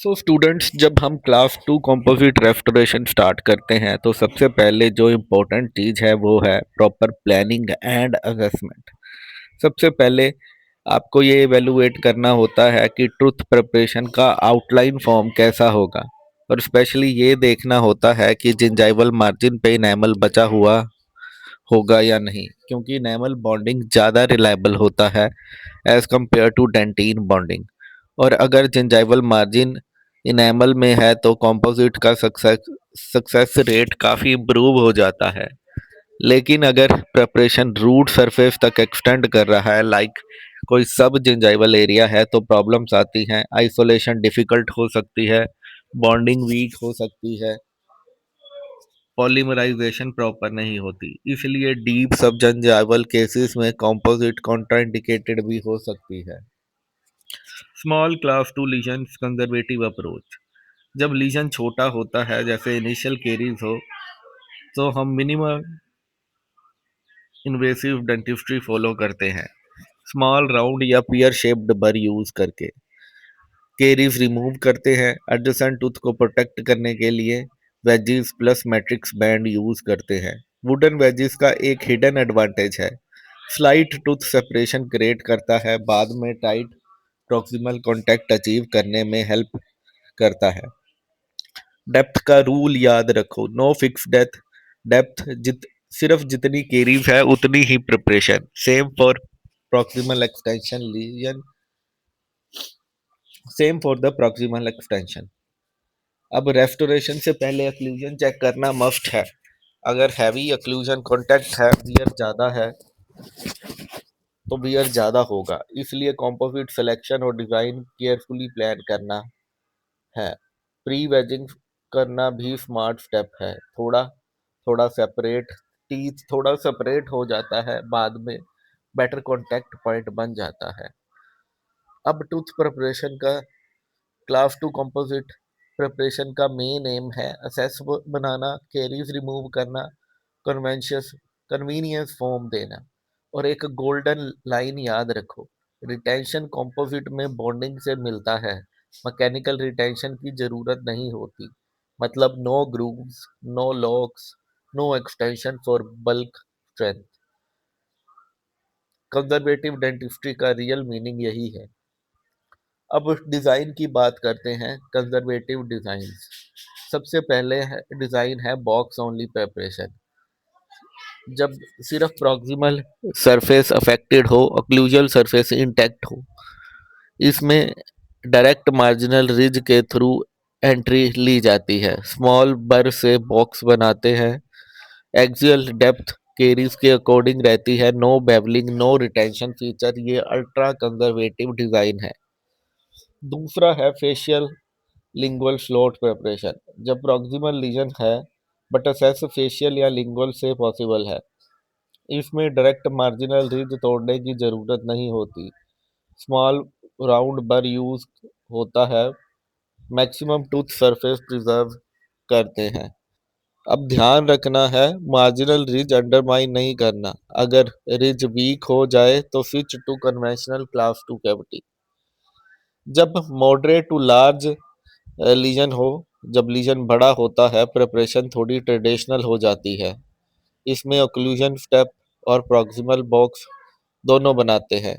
सो students, जब हम class two composite restoration start करते हैं तो सबसे पहले जो इम्पोर्टेंट चीज़ है वो है प्रॉपर प्लानिंग एंड असेसमेंट। सबसे पहले आपको ये इवेलुएट करना होता है कि ट्रुथ प्रिपरेशन का आउटलाइन फॉर्म कैसा होगा, और स्पेशली ये देखना होता है कि जिंजाइवल मार्जिन पे इनेमल बचा हुआ होगा या नहीं, क्योंकि इनेमल बॉन्डिंग ज़्यादा रिलायबल होता है as compared to dentin bonding. और अगर जिंजाइवल मार्जिन इनेमल में है तो कॉम्पोजिट का सक्सेस रेट काफ़ी इम्प्रूव हो जाता है। लेकिन अगर प्रिपरेशन रूट सरफेस तक एक्सटेंड कर रहा है, लाइक कोई सब जिंजाइवल एरिया है, तो प्रॉब्लम्स आती हैं। आइसोलेशन डिफ़िकल्ट हो सकती है, बॉन्डिंग वीक हो सकती है, पॉलीमराइजेशन प्रॉपर नहीं होती। इसलिए डीप सब जिंजाइवल केसेस में कॉम्पोजिट कॉन्ट्राइंडिकेटेड भी हो सकती है। Small class two lesion conservative approach. जब लीजन छोटा होता है, जैसे इनिशियल केरीज हो, तो हम मिनिमम इन्वेसिव डेंटिस्ट्री फॉलो करते हैं, स्मॉल राउंड या पियर शेप्ड बर यूज करके। केरीज रिमूव करते हैं, एडजेसेंट टूथ को प्रोटेक्ट करने के लिए wedges plus matrix band use करते हैं। वुडन वेजिस का एक हिडन एडवांटेज है, स्लाइट टूथ सेपरेशन क्रिएट करता है, बाद में टाइट प्रॉक्सिमल कॉन्टैक्ट अचीव करने में हेल्प करता है। डेप्थ का रूल याद रखो, नो फिक्स डेप्थ, सिर्फ जितनी केरीज है उतनी ही preparation. Same for proximal extension lesion, same for the proximal extension. अब रेस्टोरेशन से पहले अक्लूजन चेक करना मस्ट है। अगर हैवी अक्लूजन कॉन्टैक्ट है, वियर ज़्यादा है, तो वियर ज़्यादा होगा। इसलिए कॉम्पोजिट सिलेक्शन और डिज़ाइन केयरफुली प्लान करना है। प्री वेजिंग करना भी स्मार्ट स्टेप है। थोड़ा थोड़ा सेपरेट, टीथ थोड़ा सेपरेट हो जाता है, बाद में बेटर कॉन्टैक्ट पॉइंट बन जाता है। अब टूथ प्रिपरेशन का, क्लास टू कंपोजिट प्रिपरेशन का मेन एम है असेस बनाना, कैरीज रिमूव करना, कन्वेंशियस कन्वीनियंस फॉर्म देना। और एक गोल्डन लाइन याद रखो, रिटेंशन कंपोजिट में बॉन्डिंग से मिलता है, मैकेनिकल रिटेंशन की ज़रूरत नहीं होती। मतलब no grooves, no locks, no extension for bulk strength. Conservative dentistry का रियल मीनिंग यही है। अब डिज़ाइन की बात करते हैं, कंजर्वेटिव डिज़ाइन। सबसे पहले है डिज़ाइन है बॉक्स ओनली प्रिपरेशन। जब सिर्फ प्रॉक्सिमल सरफेस अफेक्टेड हो, ऑक्लूजल सरफेस इंटैक्ट हो, इसमें डायरेक्ट मार्जिनल रिज के थ्रू एंट्री ली जाती है। स्मॉल बर से बॉक्स बनाते हैं, एक्सियल डेप्थ केरीज के अकॉर्डिंग रहती है, no beveling, no retention feature. ये अल्ट्रा कंजर्वेटिव डिज़ाइन है। दूसरा है फेशियल लिंगुअल स्लॉट प्रिपरेशन। जब प्रॉक्सिमल लीजन है बट असेस फेशियल या लिंगुअल से पॉसिबल है, इसमें डायरेक्ट मार्जिनल रिज तोड़ने की ज़रूरत नहीं होती। स्मॉल राउंड बर यूज होता है, मैक्सिमम टूथ सरफेस प्रिजर्व करते हैं। अब ध्यान रखना है, मार्जिनल रिज अंडरमाइन नहीं करना। अगर रिज वीक हो जाए तो switch to conventional class two cavity. जब मॉडरेट टू लार्ज लीजन हो, जब लीजन बड़ा होता है, प्रिपरेशन थोड़ी ट्रेडिशनल हो जाती है। इसमें ओक्लूजन स्टेप और प्रॉक्सिमल बॉक्स दोनों बनाते हैं।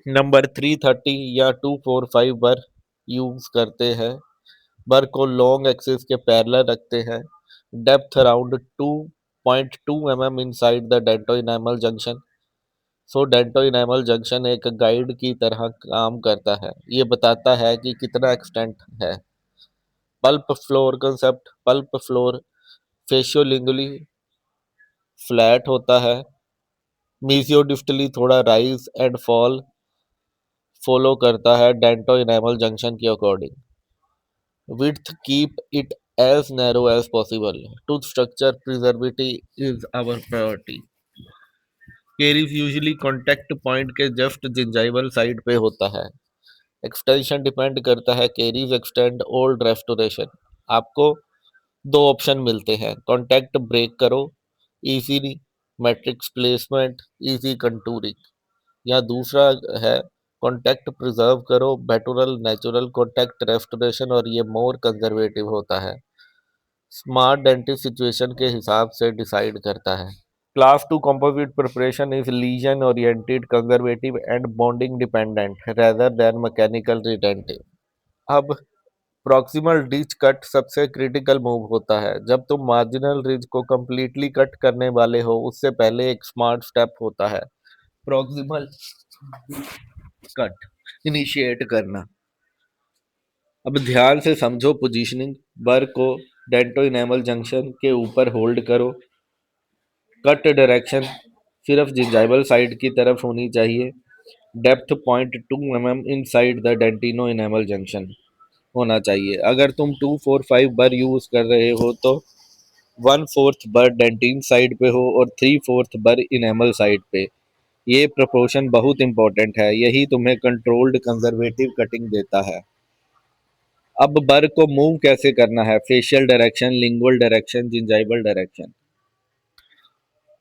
नंबर 330 या 245 बर यूज करते हैं। बर को लॉन्ग एक्सिस के पैरेलल रखते हैं। Depth around 2.2 mm inside the dento enamel junction. So dento enamel junction एक गाइड की तरह काम करता है, ये बताता है कि कितना एक्सटेंट है। Pulp floor concept, pulp floor faciolingually flat होता है, मीजियोडिस्टली थोड़ा राइज एंड फॉल फॉलो करता है डेंटो इनेमल जंक्शन के according. Width keep it as narrow as possible, tooth structure preservation is our priority. Caries usually contact point के just gingival side पे होता है। एक्सटेंशन डिपेंड करता है, केरीज एक्सटेंड ओल्ड रेस्टोरेशन। आपको दो ऑप्शन मिलते हैं, कॉन्टैक्ट ब्रेक करो, easy matrix placement, easy contouring, या दूसरा है कॉन्टैक्ट प्रिजर्व करो, बैटुरल नेचुरल कॉन्टैक्ट रेस्टोरेशन, और ये मोर कंजर्वेटिव होता है। स्मार्ट डेंटिस्ट सिचुएशन के हिसाब से डिसाइड करता है। Class 2 composite preparation is lesion oriented, conservative and bonding dependent rather than mechanical retentive। अब प्रॉक्सिमल रिज कट सबसे क्रिटिकल मूव होता है। जब तुम मार्जिनल रिज को कंप्लीटली कट करने वाले हो, उससे पहले एक स्मार्ट स्टेप होता है प्रॉक्सिमल कट इनिशिएट करना। अब ध्यान से समझो पोजीशनिंग। बर को डेंटो इनेमल जंक्शन के ऊपर होल्ड करो। कट डायरेक्शन सिर्फ जिंजाइवल साइड की तरफ होनी चाहिए। Depth 0.2 mm inside the dentino enamel junction होना चाहिए। अगर तुम 245 बर यूज कर रहे हो तो 1/4 बर डेंटिन साइड पे हो और 3/4 बर इनेमल साइड पे। ये प्रोपोर्शन बहुत इंपॉर्टेंट है, यही तुम्हें कंट्रोल्ड कंजर्वेटिव कटिंग देता है। अब बर को मूव कैसे करना है? Facial direction, lingual direction, gingival direction.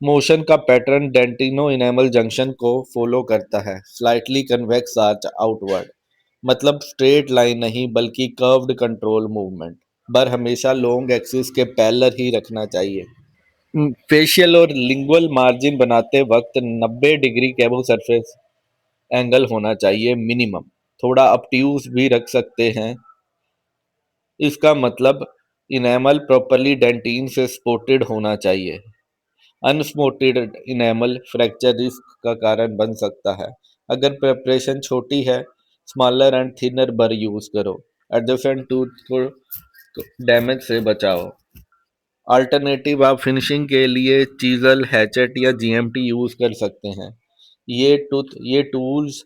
Motion का पैटर्न डेंटिनो इनेमल जंक्शन को फॉलो करता है। स्लाइटली कन्वेक्स आर्च आउटवर्ड, मतलब स्ट्रेट लाइन नहीं बल्कि कर्व्ड कंट्रोल मूवमेंट। बर हमेशा लॉन्ग एक्सिस के पैरेलल ही रखना चाहिए। फेशियल और लिंगुअल मार्जिन बनाते वक्त 90 डिग्री कैबो सरफेस एंगल होना चाहिए मिनिमम। थोड़ा अपट्यूज भी रख सकते हैं, इसका मतलब इनेमल प्रॉपरली डेंटिन से स्पोर्टेड होना चाहिए। अनस्पोर्टेड इनेमल फ्रैक्चर रिस्क का कारण बन सकता है। अगर प्रेपरेशन छोटी है, smaller and thinner bur use करो। एडजेसेंट टूथ को डैमेज से बचाओ। अल्टरनेटिव आप फिनिशिंग के लिए चीजल, हैचेट या जीएमटी यूज कर सकते हैं। ये टूल्स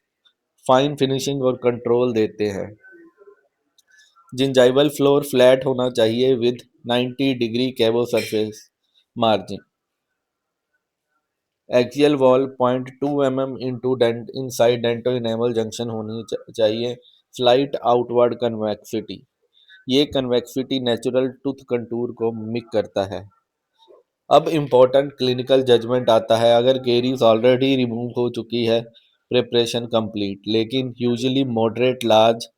फाइन फिनिशिंग और कंट्रोल देते हैं। जिंजाइवल फ्लोर फ्लैट होना चाहिए with 90 degree cavosurface margin. Axial wall 0.2 mm into inside dento enamel junction होनी चाहिए। स्लाइट आउटवर्ड कन्वेक्सिटी, ये कन्वेक्सिटी नेचुरल टूथ कंटूर को मिक करता है। अब इम्पोर्टेंट क्लिनिकल जजमेंट आता है। अगर केरीज ऑलरेडी रिमूव हो चुकी है, प्रिपरेशन कंप्लीट, लेकिन यूजुअली मॉडरेट लार्ज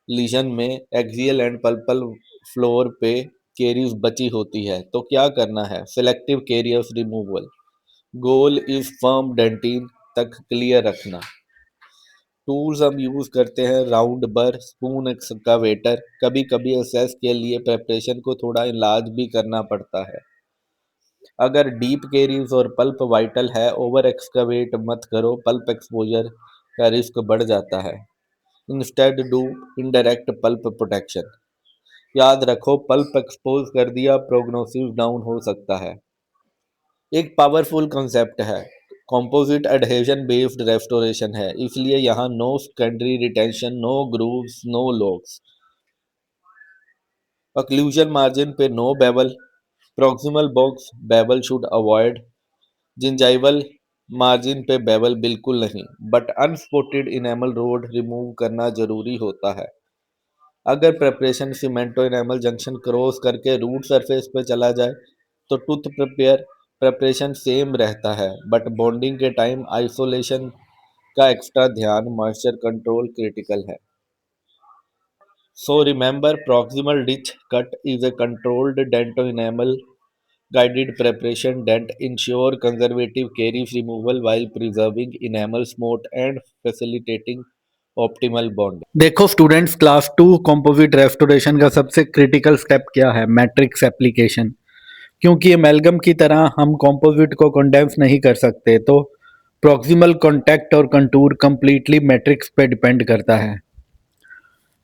लीजन में एक्सियल एंड पल्पल फ्लोर पे केरीज बची होती है, तो क्या करना है? Selective carious removal. Goal is firm dentin तक क्लियर रखना। टूल्स हम यूज करते हैं राउंड बर, स्पून एक्सकावेटर। कभी कभी एसेस के लिए प्रेपरेशन को थोड़ा इलाज भी करना पड़ता है। अगर डीप केरीज और पल्प वाइटल है, ओवर एक्सकवेट मत करो, पल्प एक्सपोजर का रिस्क बढ़ जाता है। Instead do indirect pulp protection. याद रखो, पल्प एक्सपोज कर दिया, प्रोग्नोसिस डाउन हो सकता है। एक पावरफुल कंसेप्ट है, कंपोजिट एडहेजन बेस्ड रेस्टोरेशन है, इसलिए यहाँ no secondary retention, no grooves, no locks. Occlusion margin पे no bevel, proximal box bevel should avoid. जिंजाइवल मार्जिन पे बेवल बिल्कुल नहीं, but unsupported enamel rod remove करना जरूरी होता है। अगर preparation cemento enamel junction cross करके रूट सरफेस पे चला जाए तो टूथ प्रेपरेशन सेम रहता है, बट बॉन्डिंग के टाइम आइसोलेशन का एक्स्ट्रा ध्यान, मॉइस्चर कंट्रोल क्रिटिकल है। So remember, proximal ditch cut is a controlled dentoenamel guided preparation that ensure conservative caries removal while preserving enamel smooth and facilitating optimal bonding। देखो students, class 2 composite restoration का सबसे critical step क्या है? Matrix application. क्योंकि एमेल्गम की तरह हम composite को कंडेंस नहीं कर सकते, तो प्रॉक्सिमल कॉन्टैक्ट और कंटूर कंप्लीटली मैट्रिक्स पे डिपेंड करता है।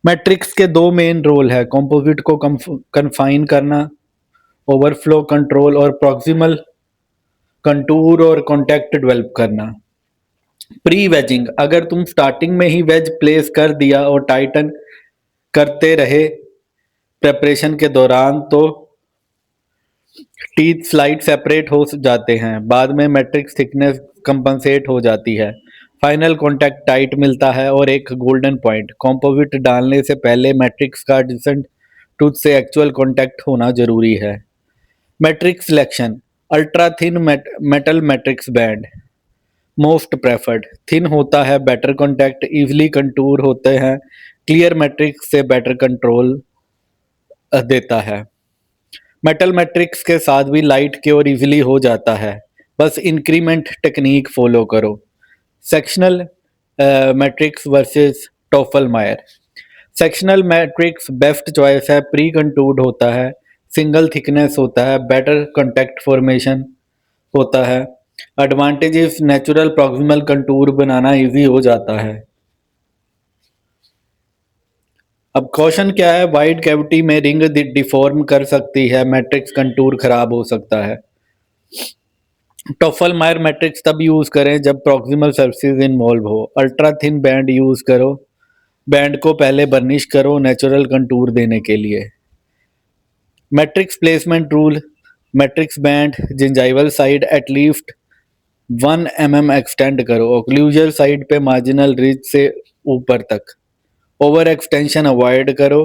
मैट्रिक्स के दो मेन रोल है, कंपोजिट को कन्फाइन करना, ओवरफ्लो कंट्रोल, और प्रॉक्सिमल कंटूर और कॉन्टैक्ट डेवलप करना। प्री वेजिंग, अगर तुम स्टार्टिंग में ही वेज प्लेस कर दिया और टाइटन करते रहे प्रेपरेशन के दौरान, तो टीथ स्लाइड सेपरेट हो जाते हैं। बाद में मैट्रिक्स थिकनेस कंपनसेट हो जाती है, फाइनल कॉन्टैक्ट टाइट मिलता है। और एक गोल्डन पॉइंट, कॉम्पोजिट डालने से पहले मैट्रिक्स का डिसेंट टूथ से एक्चुअल कॉन्टैक्ट होना जरूरी है। Matrix selection, ultra thin metal matrix band, most preferred. Thin होता है बेटर कॉन्टैक्ट, इजीली कंटूर होते हैं, क्लियर मैट्रिक्स से बेटर कंट्रोल देता है। मेटल मैट्रिक्स के साथ भी लाइट की ओर इजीली हो जाता है, बस इंक्रीमेंट टेक्निक फॉलो करो। सेक्शनल मैट्रिक्स वर्सेस टॉफल मायर। सेक्शनल मैट्रिक्स बेस्ट चॉइस है, प्री कंटूर्ड होता है, सिंगल थिकनेस होता है, बेटर कॉन्टैक्ट फॉर्मेशन होता है। एडवांटेजेस नेचुरल प्रॉक्सिमल कंटूर बनाना इजी हो जाता है। अब क्वेश्चन क्या है, वाइड कैविटी में रिंग डिफॉर्म कर सकती है, मैट्रिक्स कंटूर खराब हो सकता है। टॉफल मायर मैट्रिक्स तब यूज करें जब प्रॉक्सिमल सर्फेसिस इन्वॉल्व हो। अल्ट्रा थिन बैंड यूज करो, बैंड को पहले बर्निश करो नेचुरल कंटूर देने के लिए। Matrix placement rule, matrix band gingival side at least 1 mm extend करो, ओक्लूजल साइड पे मार्जिनल रिज से ऊपर तक। ओवर एक्सटेंशन अवॉइड करो।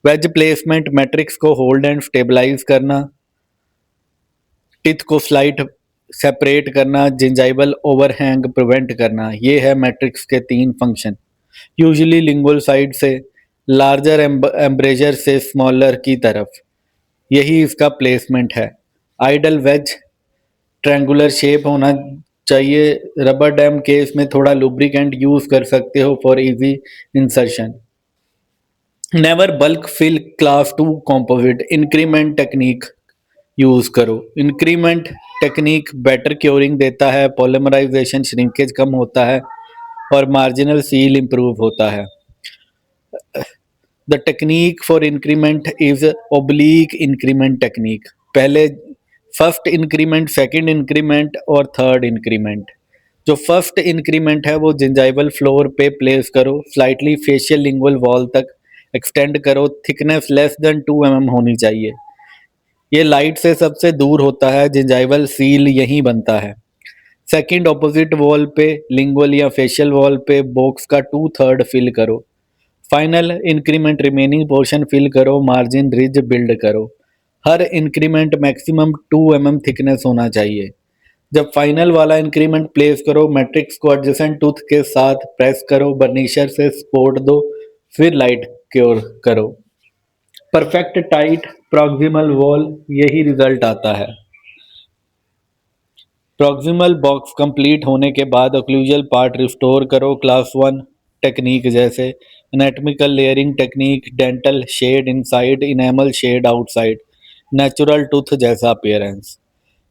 वेज प्लेसमेंट, मैट्रिक्स को होल्ड एंड स्टेबलाइज करना, टिथ को स्लाइट सेपरेट करना, जिंजाइवल ओवरहैंग प्रिवेंट करना। ये है मैट्रिक्स के 3 फंक्शन। यूजुअली लिंगुअल साइड से लार्जर एम्ब्रेजर से स्मॉलर की तरफ, यही इसका प्लेसमेंट है। आइडल वेज ट्रायंगुलर शेप होना चाहिए। रबर डैम केस में थोड़ा लुब्रिकेंट यूज कर सकते हो for easy insertion. Never bulk fill class 2 composite, increment technique use करो। इंक्रीमेंट टेक्निक बेटर क्योरिंग देता है, पॉलीमराइजेशन श्रिंकेज कम होता है और मार्जिनल सील इंप्रूव होता है। The technique for increment is oblique increment technique. पहले फर्स्ट इंक्रीमेंट, सेकंड इंक्रीमेंट और थर्ड इंक्रीमेंट। जो फर्स्ट इंक्रीमेंट है वो जिंजाइवल फ्लोर पे प्लेस करो, स्लाइटली फेशियल लिंगुअल वॉल तक एक्सटेंड करो, थिकनेस लेस देन 2 mm होनी चाहिए। ये लाइट से सबसे दूर होता है, जिंजाइवल सील यहीं बनता है। सेकंड, ऑपोजिट वॉल पे लिंगुअल या फेशियल वॉल पे बॉक्स का 2/3 फिल करो। Final increment remaining portion fill करो, मार्जिन रिज बिल्ड करो। हर इंक्रीमेंट मैक्सिमम 2 mm थिकनेस होना चाहिए। जब फाइनल वाला इंक्रीमेंट प्लेस करो, मैट्रिक्स को एडजेसेंट टूथ के साथ प्रेस करो, बर्निशर से सपोर्ट दो, फिर लाइट क्योर करो। परफेक्ट टाइट प्रॉक्सिमल वॉल, यही रिजल्ट आता है। प्रॉक्सिमल बॉक्स कंप्लीट होने के बाद ओक्लूजल पार्ट रिस्टोर करो, क्लास 1 टेक्निक जैसे anatomical layering technique, dental shade inside, enamel shade outside, natural tooth जैसा अपीयरेंस।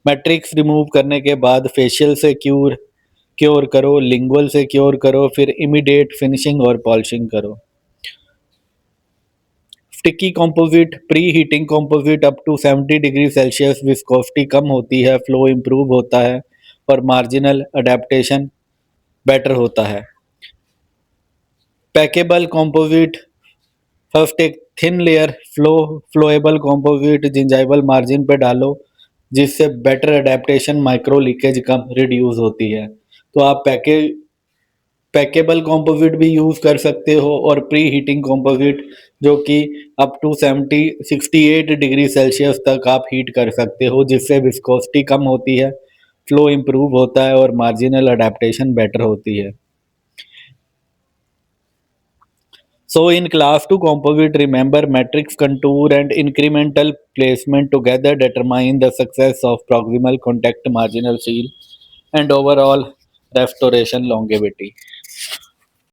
मैट्रिक्स रिमूव करने के बाद फेशियल से क्योर क्योर करो, लिंगुअल से क्योर करो, फिर इमीडिएट फिनिशिंग और पॉलिशिंग करो। Sticky composite, pre heating composite up to 70 degree Celsius, viscosity कम होती है, फ्लो इंप्रूव होता है और मार्जिनल अडेप्टेशन बेटर होता है। पैकेबल कंपोजिट, फर्स्ट एक thin layer flowable composite gingival margin पे डालो, जिससे बेटर अडेप्टेशन, माइक्रो लीकेज कम रिड्यूस होती है। तो आप पैकेबल कंपोजिट भी यूज कर सकते हो और प्री हीटिंग कंपोजिट, जो कि अप टू 68 डिग्री सेल्सियस तक आप हीट कर सकते हो, जिससे विस्कोसिटी कम होती है, फ्लो इंप्रूव होता है और मार्जिनल अडेप्टेशन बेटर होती है। So in class 2 composite, remember matrix contour and incremental placement together determine the success of proximal contact, marginal seal and overall restoration longevity.